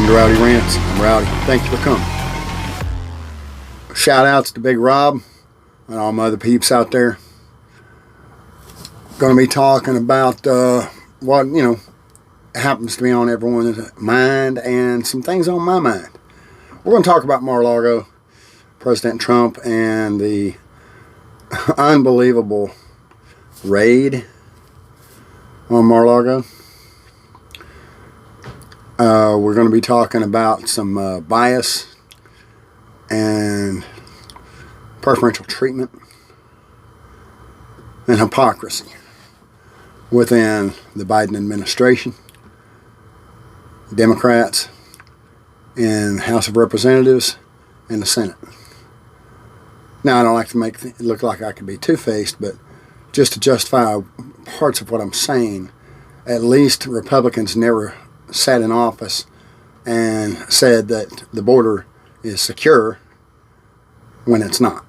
Welcome to Rowdy Rants. I'm Rowdy. Thank you for coming. Shout outs to Big Rob and all my other peeps out there. Going to be talking about what, happens to be on everyone's mind and some things on my mind. We're going to talk about Mar-a-Largo, President Trump, and the unbelievable raid on Mar-a-Largo. We're going to be talking about some bias and preferential treatment and hypocrisy within the Biden administration, Democrats in the House of Representatives and the Senate. Now, I don't like to make it look like I could be two-faced, but just to justify parts of what I'm saying, at least Republicans never sat in office and said that the border is secure when it's not.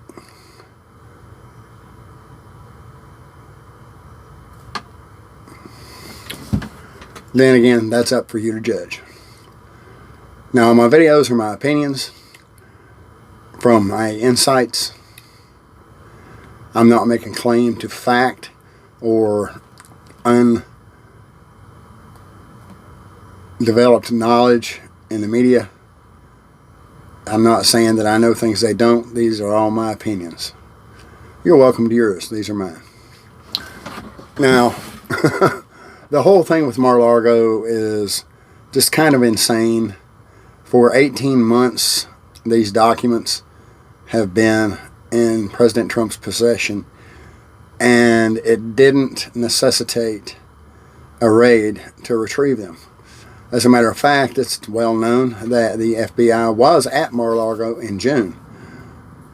Then again, that's up for you to judge. Now, my videos are my opinions from my insights. I'm not making claim to fact or undeveloped knowledge in the media. I'm not saying that I know things they don't. These are all my opinions. You're welcome to yours. These are mine. Now, the whole thing with Mar-a-Largo is just kind of insane. For 18 months, these documents have been in President Trump's possession, and it didn't necessitate a raid to retrieve them. As a matter of fact, it's well known that the FBI was at Mar-a-Largo in June,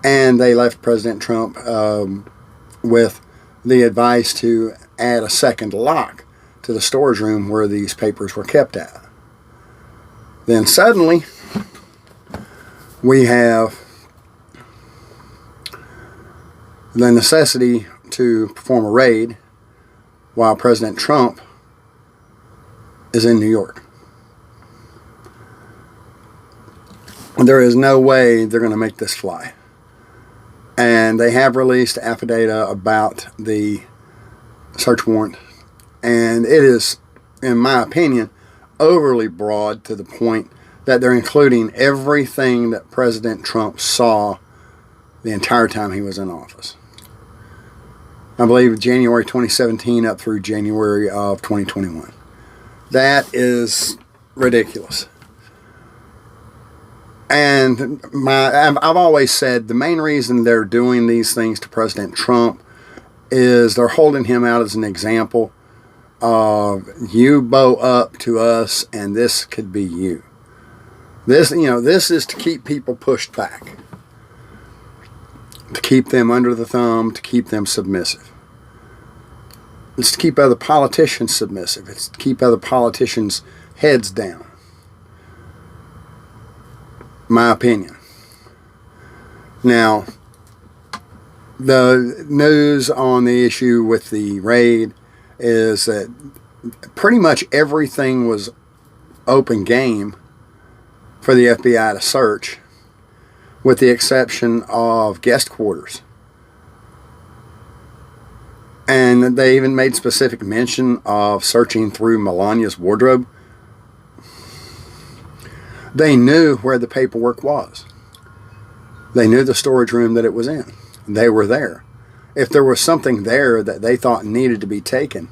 and they left President Trump with the advice to add a second lock to the storage room where these papers were kept at. Then suddenly, we have the necessity to perform a raid while President Trump is in New York. There is no way they're going to make this fly. And they have released affidavit about the search warrant. And it is, in my opinion, overly broad to the point that they're including everything that President Trump saw the entire time he was in office. I believe January 2017 up through January of 2021. That is ridiculous. And I've always said the main reason they're doing these things to President Trump is they're holding him out as an example of you bow up to us and this could be you. This is to keep people pushed back, to keep them under the thumb, to keep them submissive. It's to keep other politicians submissive. It's to keep other politicians' heads down. My opinion. Now, the news on the issue with the raid is that pretty much everything was open game for the FBI to search, with the exception of guest quarters. And they even made specific mention of searching through Melania's wardrobe. They knew where the paperwork was. They knew the storage room that it was in. They were there. If there was something there that they thought needed to be taken,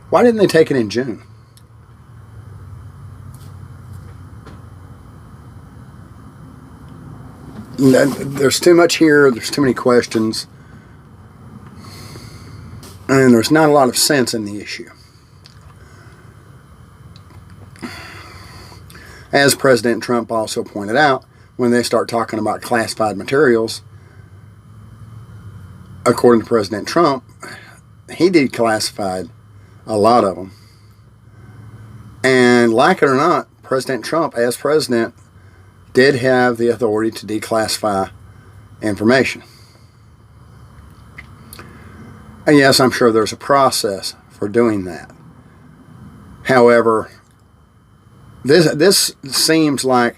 why didn't they take it in June? There's too much here. There's too many questions. And there's not a lot of sense in the issue. As President Trump also pointed out, when they start talking about classified materials, according to President Trump, he declassified a lot of them. And like it or not, President Trump, as president, did have the authority to declassify information. And yes, I'm sure there's a process for doing that. However, This seems like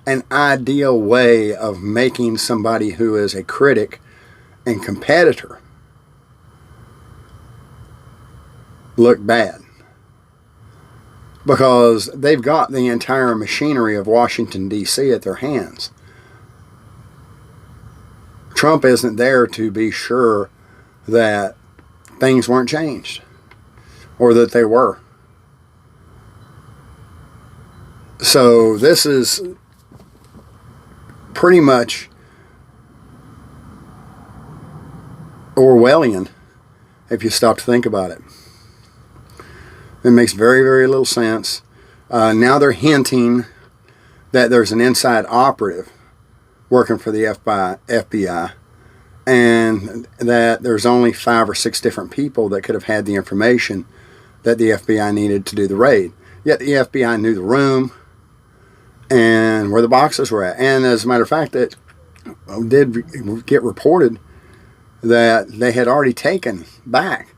an ideal way of making somebody who is a critic and competitor look bad, because they've got the entire machinery of Washington, D.C. at their hands. Trump isn't there to be sure that things weren't changed, or that they were. So this is pretty much Orwellian if you stop to think about it. It makes very, very little sense. Now they're hinting that there's an inside operative working for the FBI, and that there's only 5 or 6 different people that could have had the information that the FBI needed to do the raid. Yet the FBI knew the room and where the boxes were at. And as a matter of fact, it did get reported that they had already taken back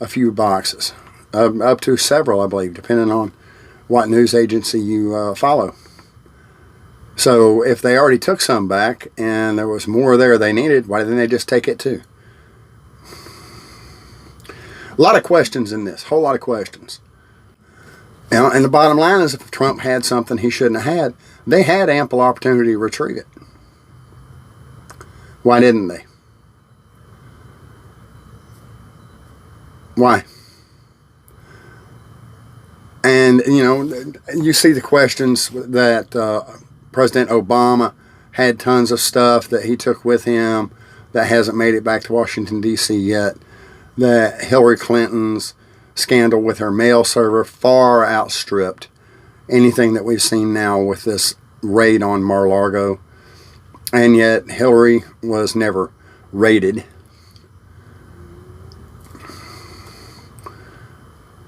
a few boxes, up to several, I believe, depending on what news agency you follow. So if they already took some back and there was more there they needed, why didn't they just take it too? A lot of questions in this, whole lot of questions. And the bottom line is, if Trump had something he shouldn't have had, they had ample opportunity to retrieve it. Why didn't they? Why? And, you know, you see the questions that President Obama had tons of stuff that he took with him that hasn't made it back to Washington, D.C. yet. That Hillary Clinton's scandal with her mail server far outstripped anything that we've seen now with this raid on Mar-a-Largo. And yet Hillary was never raided.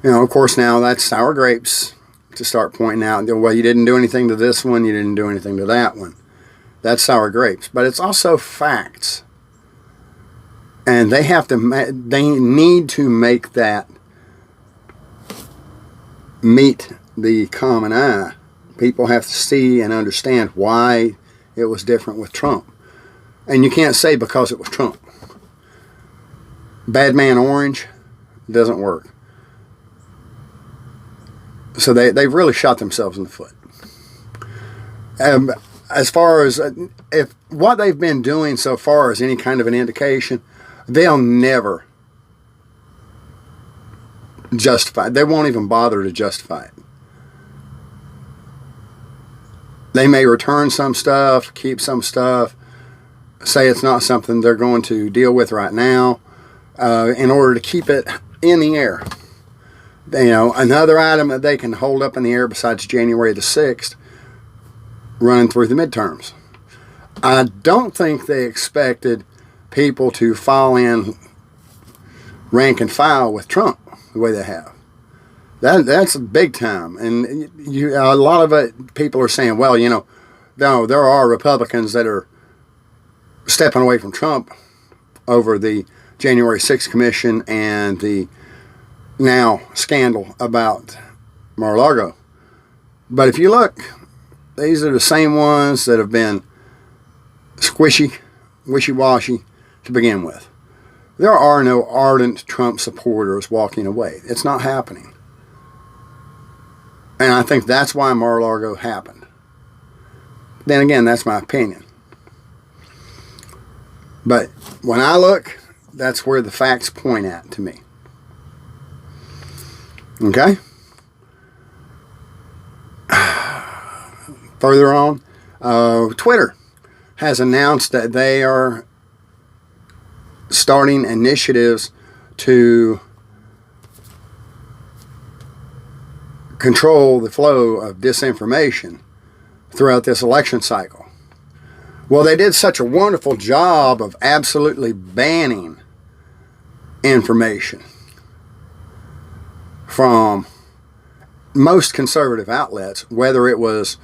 You know, of course, now that's sour grapes to start pointing out, well, you didn't do anything to this one, you didn't do anything to that one. That's sour grapes. But it's also facts. And they need to make that meet the common eye. People have to see and understand why it was different with Trump. And you can't say because it was Trump. Bad man orange doesn't work. So they've really shot themselves in the foot. As far as if what they've been doing so far is any kind of an indication, they'll never justify it. They won't even bother to justify it. They may return some stuff, keep some stuff, say it's not something they're going to deal with right now, in order to keep it in the air. You know, another item that they can hold up in the air besides January the 6th, running through the midterms. I don't think they expected people to fall in rank and file with Trump the way they have. That's big time. And a lot of it, people are saying, well, you know, no, there are Republicans that are stepping away from Trump over the January 6th commission and the now scandal about Mar-a-Largo. But if you look, these are the same ones that have been squishy, wishy-washy to begin with. There are no ardent Trump supporters walking away. It's not happening. And I think that's why Mar-a-Largo happened. Then again, that's my opinion. But when I look, that's where the facts point at to me. Okay? Further on, Twitter has announced that they are starting initiatives to control the flow of disinformation throughout this election cycle. Well, they did such a wonderful job of absolutely banning information from most conservative outlets, whether it was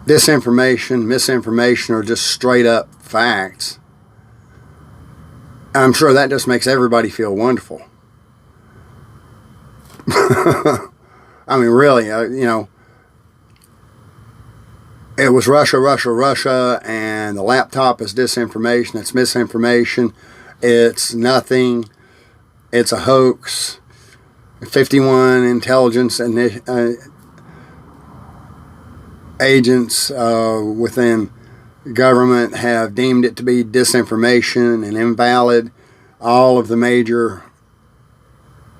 disinformation, misinformation, or just straight up facts. I'm sure that just makes everybody feel wonderful. I mean, really, you know, it was Russia, Russia, Russia, and the laptop is disinformation, it's misinformation, it's nothing, it's a hoax. 51 intelligence agents within government have deemed it to be disinformation and invalid. All of the major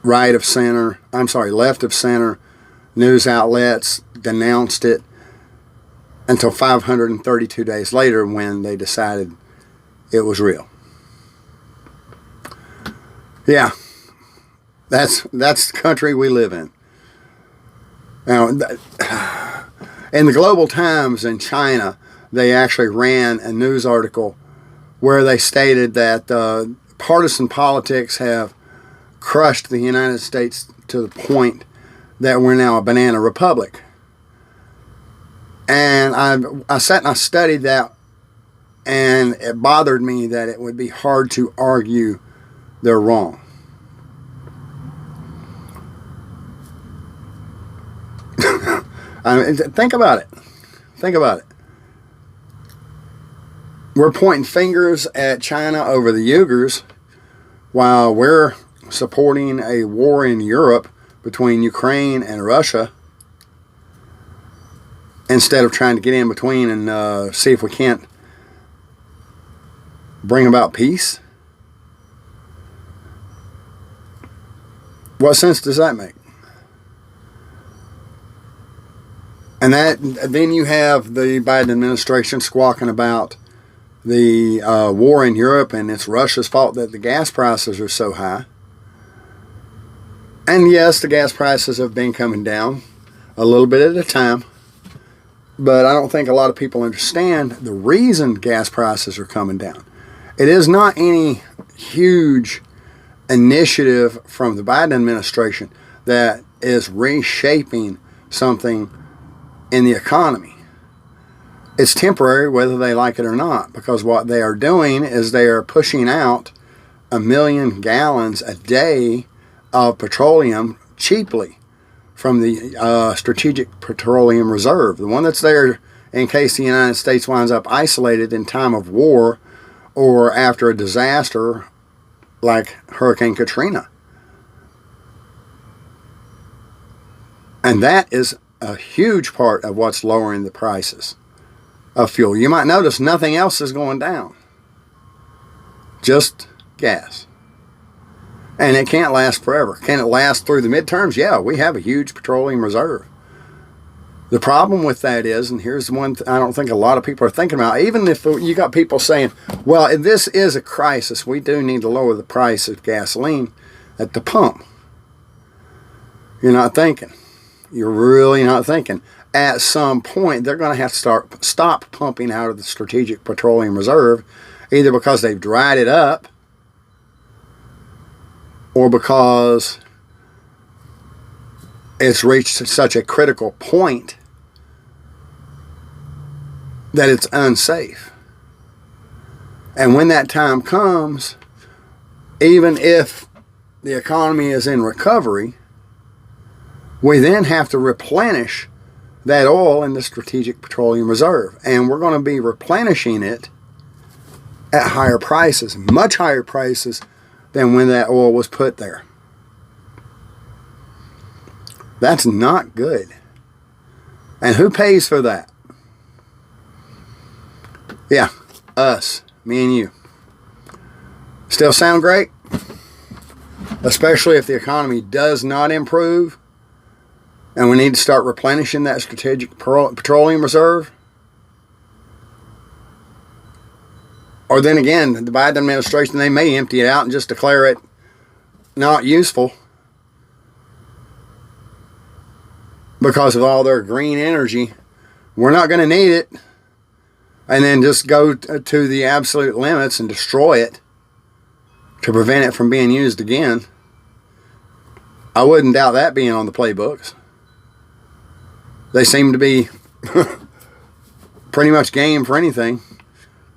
left of center news outlets denounced it until 532 days later when they decided it was real. Yeah, that's the country we live in. Now, in the Global Times in China, they actually ran a news article where they stated that partisan politics have crushed the United States to the point that we're now a banana republic. And I sat and I studied that, and it bothered me that it would be hard to argue they're wrong. I mean, think about it. Think about it. We're pointing fingers at China over the Uyghurs while we're supporting a war in Europe between Ukraine and Russia instead of trying to get in between and see if we can't bring about peace. What sense does that make? And then you have the Biden administration squawking about the war in Europe, and it's Russia's fault that the gas prices are so high. And yes, the gas prices have been coming down a little bit at a time, but I don't think a lot of people understand the reason gas prices are coming down. It is not any huge initiative from the Biden administration that is reshaping something in the economy. It's temporary whether they like it or not, because what they are doing is they are pushing out 1 million gallons a day of petroleum cheaply from the Strategic Petroleum Reserve, the one that's there in case the United States winds up isolated in time of war or after a disaster like Hurricane Katrina. And that is a huge part of what's lowering the prices of fuel. You might notice nothing else is going down. Just gas. And it can't last forever. Can it last through the midterms? Yeah, we have a huge petroleum reserve. The problem with that is, and here's the one I don't think a lot of people are thinking about, even if you got people saying, well, this is a crisis, we do need to lower the price of gasoline at the pump. You're not thinking. You're really not thinking. At some point, they're going to have to stop pumping out of the Strategic Petroleum Reserve, either because they've dried it up or because it's reached such a critical point that it's unsafe. And when that time comes, even if the economy is in recovery, we then have to replenish that oil in the Strategic Petroleum Reserve. And we're going to be replenishing it at higher prices, much higher prices than when that oil was put there. That's not good. And who pays for that? Yeah, us, me and you. Still sound great? Especially if the economy does not improve and we need to start replenishing that Strategic Petroleum Reserve. Or then again, the Biden administration, they may empty it out and just declare it not useful because of all their green energy. We're not going to need it. And then just go to the absolute limits and destroy it to prevent it from being used again. I wouldn't doubt that being on the playbooks. They seem to be pretty much game for anything.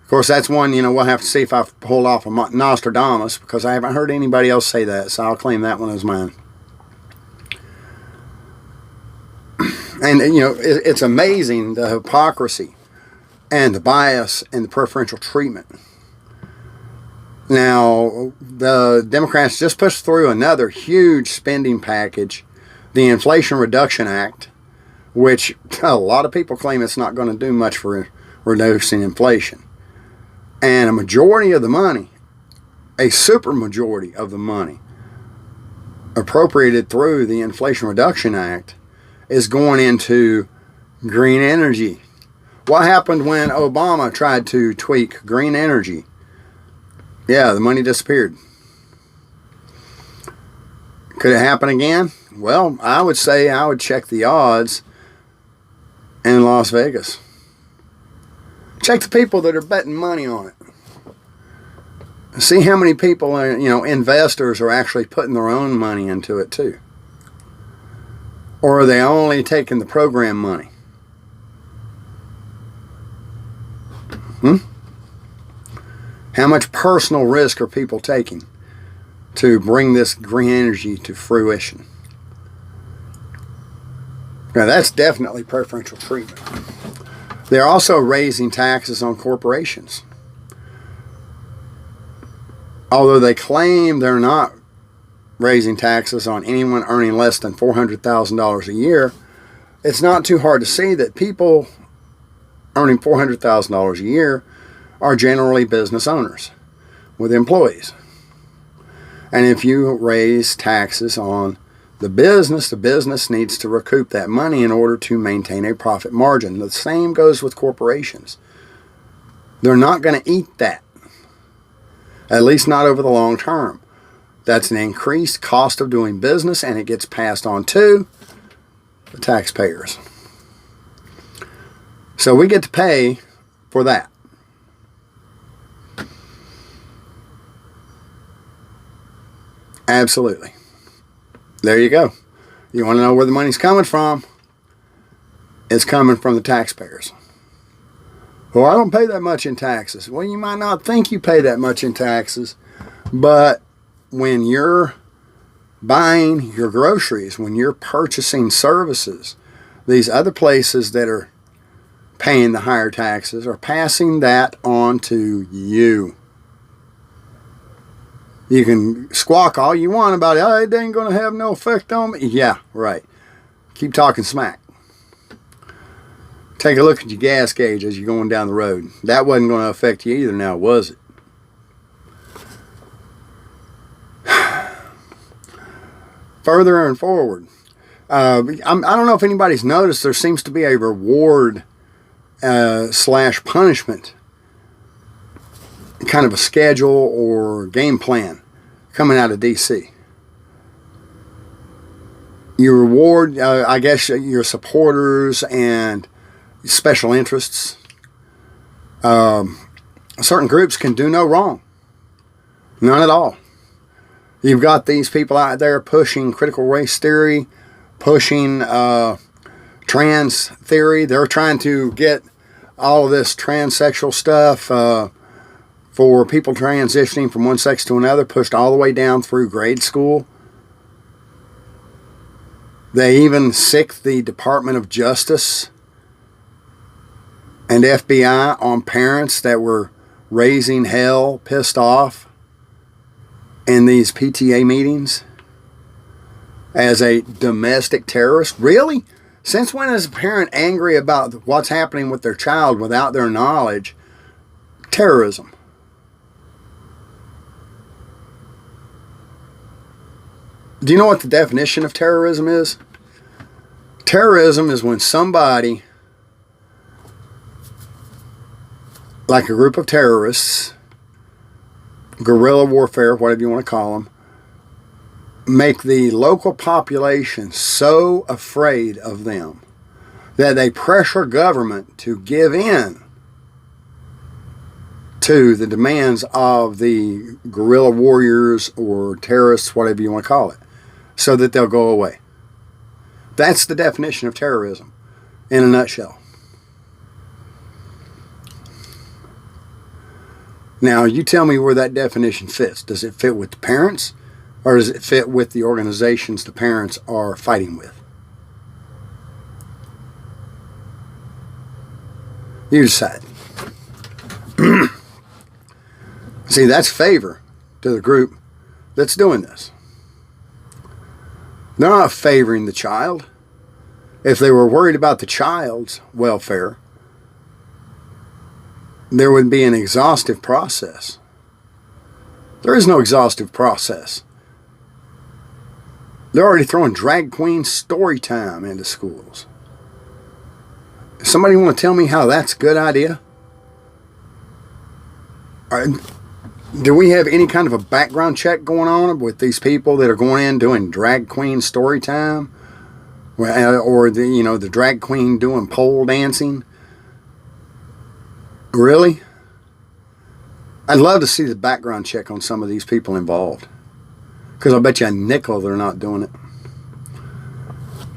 Of course, that's one, we'll have to see if I pull off a Nostradamus, because I haven't heard anybody else say that, so I'll claim that one as mine. And, you know, it's amazing the hypocrisy and the bias and the preferential treatment. Now, the Democrats just pushed through another huge spending package, the Inflation Reduction Act, which a lot of people claim it's not going to do much for reducing inflation. And a majority of the money, a super majority of the money appropriated through the Inflation Reduction Act is going into green energy. What happened when Obama tried to tweak green energy? Yeah, the money disappeared. Could it happen again? Well, I would say I would check the odds in Las Vegas. Check the people that are betting money on it. See how many people, investors are actually putting their own money into it too. Or are they only taking the program money? How much personal risk are people taking to bring this green energy to fruition? Now, that's definitely preferential treatment. They're also raising taxes on corporations. Although they claim they're not raising taxes on anyone earning less than $400,000 a year, it's not too hard to see that people earning $400,000 a year are generally business owners with employees. And if you raise taxes on the business needs to recoup that money in order to maintain a profit margin. The same goes with corporations. They're not going to eat that, at least not over the long term. That's an increased cost of doing business, and it gets passed on to the taxpayers. So we get to pay for that. Absolutely. There you go. You want to know where the money's coming from? It's coming from the taxpayers. Well, I don't pay that much in taxes. Well, you might not think you pay that much in taxes, but when you're buying your groceries, when you're purchasing services, these other places that are paying the higher taxes are passing that on to you. You can squawk all you want about it. Oh, it ain't going to have no effect on me. Yeah, right. Keep talking smack. Take a look at your gas gauge as you're going down the road. That wasn't going to affect you either now, was it? Further and forward. I don't know if anybody's noticed, there seems to be a reward / punishment, kind of a schedule or game plan coming out of D.C. You reward, I guess, your supporters and special interests. Certain groups can do no wrong. None at all. You've got these people out there pushing critical race theory, pushing trans theory. They're trying to get all of this transsexual stuff for people transitioning from one sex to another pushed all the way down through grade school. They even sicked the Department of Justice and FBI on parents that were raising hell, pissed off in these PTA meetings as a domestic terrorist. Really? Since when is a parent angry about what's happening with their child without their knowledge? Terrorism. Do you know what the definition of terrorism is? Terrorism is when somebody, like a group of terrorists, guerrilla warfare, whatever you want to call them, make the local population so afraid of them that they pressure government to give in to the demands of the guerrilla warriors or terrorists, whatever you want to call it, so that they'll go away. That's the definition of terrorism in a nutshell. Now, you tell me where that definition fits. Does it fit with the parents, or does it fit with the organizations the parents are fighting with? You decide. See, that's favor to the group that's doing this. They're not favoring the child. If they were worried about the child's welfare, there would be an exhaustive process. There is no exhaustive process. They're already throwing drag queen story time into schools. Somebody want to tell me how that's a good idea? Do we have any kind of a background check going on with these people that are going in doing drag queen story time? Or the drag queen doing pole dancing? Really? I'd love to see the background check on some of these people involved. Because I bet you a nickel they're not doing it.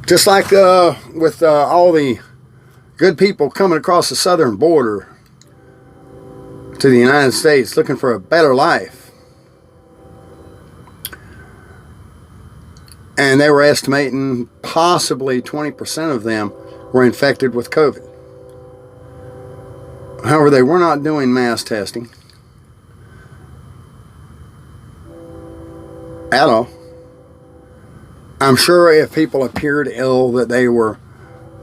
Just like with all the good people coming across the southern border to the United States looking for a better life. And they were estimating possibly 20% of them were infected with COVID. However, they were not doing mass testing at all. I'm sure if people appeared ill that they were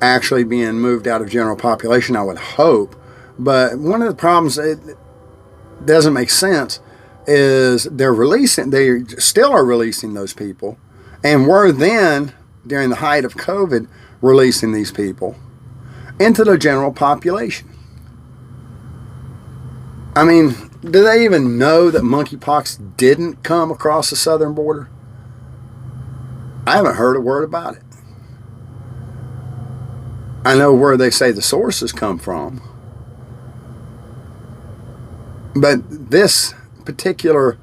actually being moved out of general population, I would hope. But one of the problems that doesn't make sense is they still are releasing those people, and were then, during the height of COVID, releasing these people into the general population. I mean, do they even know that monkeypox didn't come across the southern border? I haven't heard a word about it. I know where they say the sources come from. But this particular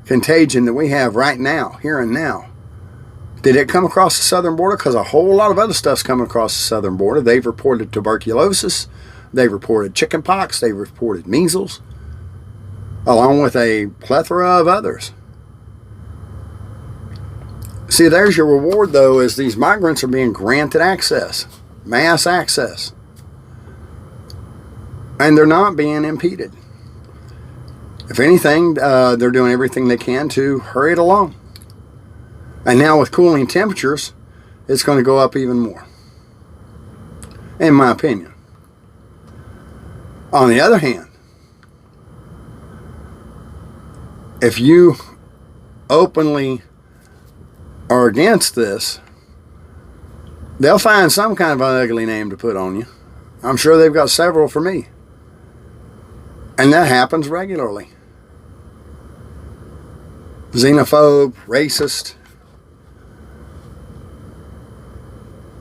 contagion that we have right now, here and now, did it come across the southern border? Because a whole lot of other stuff's coming across the southern border. They've reported tuberculosis. They've reported chickenpox. They've reported measles, along with a plethora of others. See, there's your reward, though, is these migrants are being granted access, mass access. And they're not being impeded. If anything, they're doing everything they can to hurry it along. And now with cooling temperatures, it's going to go up even more, in my opinion. On the other hand, if you openly are against this, they'll find some kind of an ugly name to put on you. I'm sure they've got several for me. And that happens regularly. Xenophobe, racist.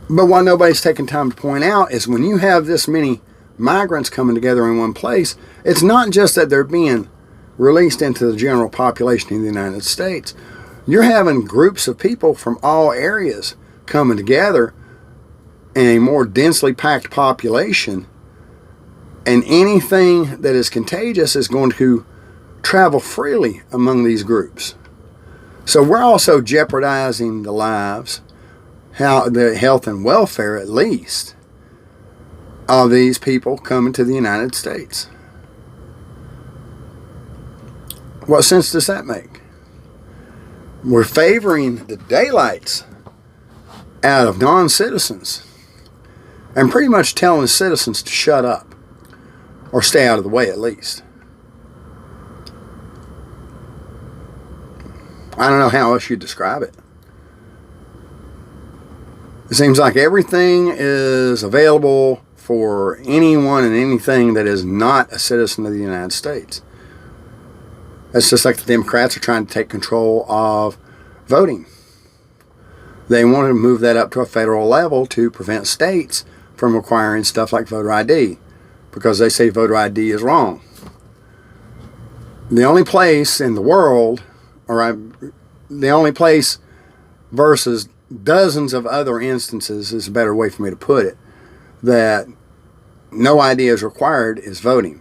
But what nobody's taking time to point out is when you have this many migrants coming together in one place, it's not just that they're being released into the general population of the United States. You're having groups of people from all areas coming together in a more densely packed population, and anything that is contagious is going to travel freely among these groups. So we're also jeopardizing the lives, the health and welfare at least, of these people coming to the United States. What sense does that make? We're favoring the daylights out of non-citizens and pretty much telling citizens to shut up or stay out of the way at least. I don't know how else you describe it. It seems like everything is available for anyone and anything that is not a citizen of the United States. It's just like the Democrats are trying to take control of voting. They want to move that up to a federal level to prevent states from requiring stuff like voter ID, because they say voter ID is wrong. The only place in the world, the only place versus dozens of other instances is a better way for me to put it, that no ID is required is voting.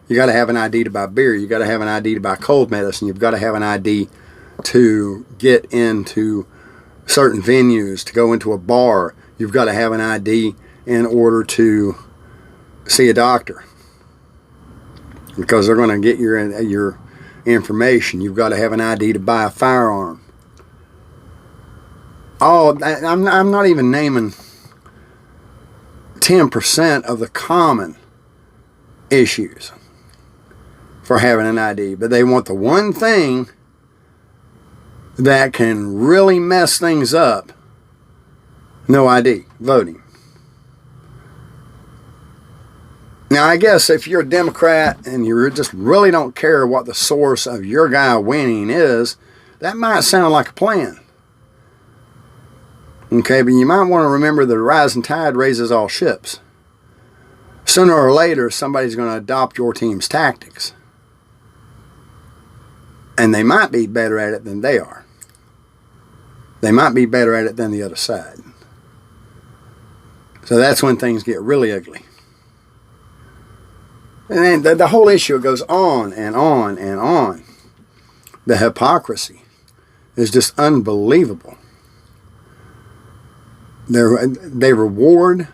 You got to have an ID to buy beer. You got to have an ID to buy cold medicine. You've got to have an ID to get into certain venues, to go into a bar. You've got to have an ID in order to see a doctor. because they're going to get your information. You've got to have an ID to buy a firearm. Oh, I'm not even naming 10% of the common issues for having an ID, but they want the one thing that can really mess things up. No ID, voting. Now, I guess if you're a Democrat and you just really don't care what the source of your guy winning is, that might sound like a plan. Okay, but you might want to remember that a rising tide raises all ships. Sooner or later, somebody's going to adopt your team's tactics. And they might be better at it than they are. They might be better at it than the other side. So that's when things get really ugly. And then the whole issue goes on and on and on. The hypocrisy is just unbelievable. They reward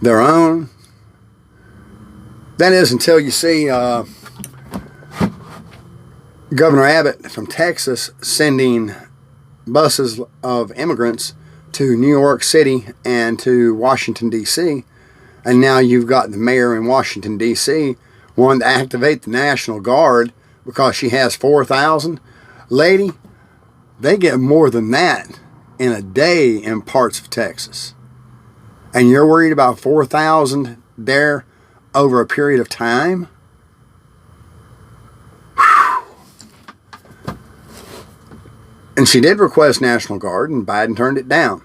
their own. That is until you see Governor Abbott from Texas sending buses of immigrants to New York City and to Washington, D.C. And now you've got the mayor in Washington, D.C. wanting to activate the National Guard because she has 4,000. Lady, they get more than that in a day in parts of Texas. And you're worried about 4,000 there over a period of time? Whew. And she did request National Guard, and Biden turned it down.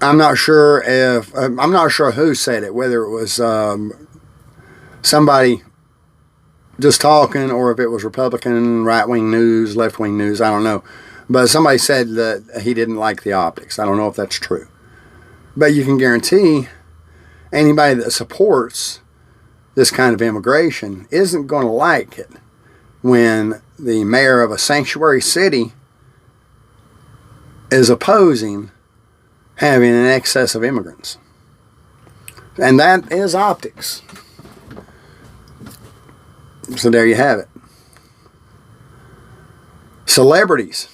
I'm not sure who said it, whether it was somebody just talking or if it was Republican, right-wing news, left-wing news, I don't know. But somebody said that he didn't like the optics. I don't know if that's true. But you can guarantee anybody that supports this kind of immigration isn't going to like it when the mayor of a sanctuary city is opposing having an excess of immigrants. And that is optics. So there you have it. Celebrities.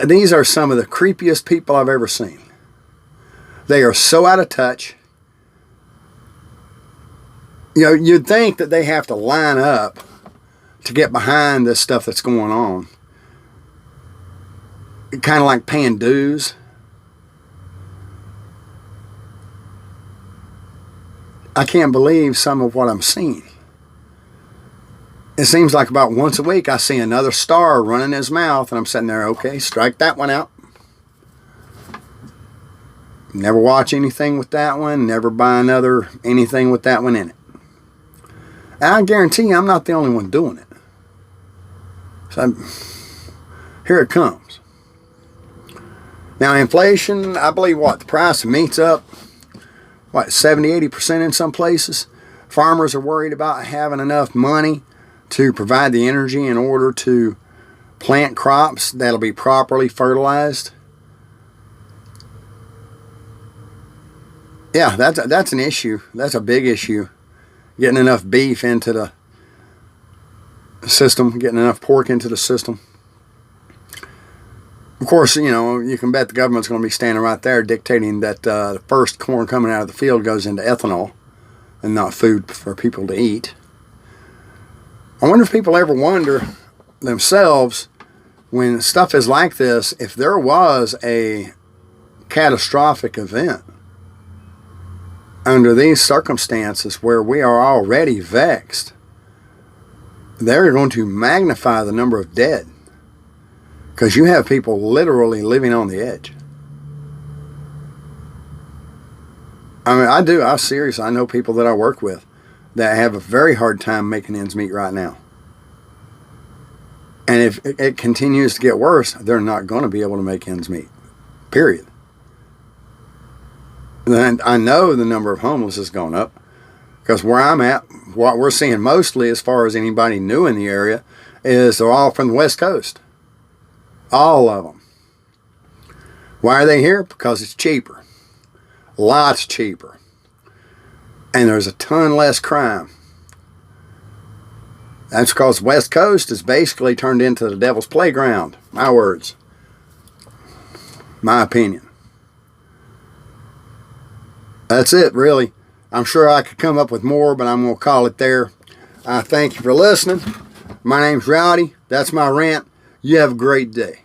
These are some of the creepiest people I've ever seen. They are so out of touch. You know, you'd think that they have to line up to get behind this stuff that's going on. Kind of like paying dues. I can't believe some of what I'm seeing. It seems like about once a week I see another star running his mouth and I'm sitting there, okay, strike that one out. Never watch anything with that one. Never buy anything with that one in it. And I guarantee you I'm not the only one doing it. So here it comes. Now inflation, I believe the price of meat's up, 70-80% in some places. Farmers are worried about having enough money to provide the energy in order to plant crops that'll be properly fertilized. Yeah, that's an issue. That's a big issue. Getting enough beef into the system, getting enough pork into the system. Of course, you know, you can bet the government's going to be standing right there dictating that the first corn coming out of the field goes into ethanol and not food for people to eat. I wonder if people ever wonder themselves, when stuff is like this, if there was a catastrophic event under these circumstances where we are already vexed, they're going to magnify the number of dead. Because you have people literally living on the edge. I mean, I seriously, I know people that I work with that have a very hard time making ends meet right now. And if it continues to get worse, they're not going to be able to make ends meet. Period. And I know the number of homeless has gone up. Because where I'm at, what we're seeing mostly as far as anybody new in the area is they're all from the West Coast. All of them. Why are they here? Because it's cheaper. Lots cheaper. And there's a ton less crime. That's because West Coast has basically turned into the devil's playground. My words. My opinion. That's it, really. I'm sure I could come up with more, but I'm going to call it there. I thank you for listening. My name's Rowdy. That's my rant. You have a great day.